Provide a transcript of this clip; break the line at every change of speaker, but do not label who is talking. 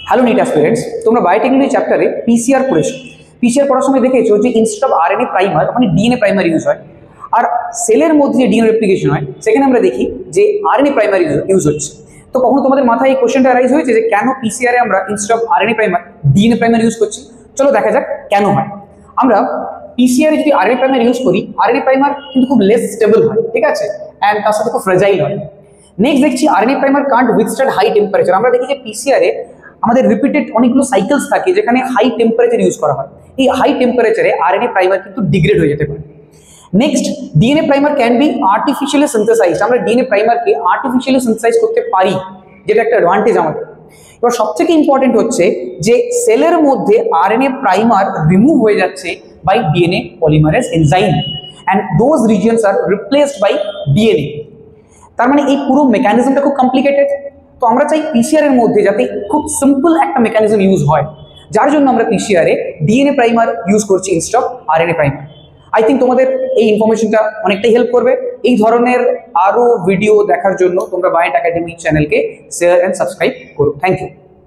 Hello NEET aspirants, তোমরা biotechnology চ্যাপ্টারে PCR পড়েছো। পিসিআর পড়ার সময় দেখেছো যে ইনস্টেড অফ আরএনএ প্রাইমার ওখানে ডিএনএ প্রাইমার ইউজ হয়, আর সেলের মধ্যে যে ডিএনএ রেপ্লিকেশন হয় সেখানে আমরা দেখি যে আরএনএ প্রাইমার ইউজ হচ্ছে। তো কখনো তোমাদের মাথায় এই কোশ্চেনটা রাইজ হয়েছে যে কেন পিসিআরে আমরা instead of RNA primer DNA primer use করছি? চলো দেখা যাক কেন হয়। আমরা পিসিআরে যদি আরএনএ প্রাইমার ইউজ করি, আরএনএ প্রাইমার কিন্তু খুব লেস স্টেবল হয়, ঠিক আছে, অ্যান্ড তার সাথে খুব ফ্রেজাইল হয়। নেক্সট দেখছি RNA primer can't withstand high temperature. আমরা দেখি যে পিসিআরে আমাদের রিপিটেড অনেকগুলো সাইকেলস থাকে যেখানে হাই টেম্পারেচার ইউজ করা হয়। এই হাই টেম্পারেচারে আরএনএ প্রাইমার কিন্তু ডিগ্রেড হয়ে যেতে পারে। Next, DNA primer can be artificially synthesised. আমরা ডিএনএ প্রাইমারকে আর্টিফিশিয়ালি সিনথেসাইজ করতে পারি, যেটা একটা অ্যাডভান্টেজ আমাদের। এবার সবথেকে ইম্পর্টেন্ট হচ্ছে যে সেলের মধ্যে আরএনএ প্রাইমার রিমুভ হয়ে যাচ্ছে by DNA polymerase enzyme, and those regions are replaced by DNA. তার মানে এই পুরো মেকানিজমটা খুব কমপ্লিকেটেড। তো আমরা চাই পিসিআর এর মধ্যে যাতে খুব সিম্পল একটা মেকানিজম ইউজ হয়, যার জন্য আমরা পিসিআরে ডিএনএ প্রাইমার ইউজ করছি instead of RNA primer. I think তোমাদের এই ইনফরমেশনটা অনেকটাই হেল্প করবে। এই ধরনের আরো ভিডিও দেখার জন্য তোমরা বায়োটেক একাডেমি চ্যানেলকে শেয়ার এন্ড সাবস্ক্রাইব করো। Thank you.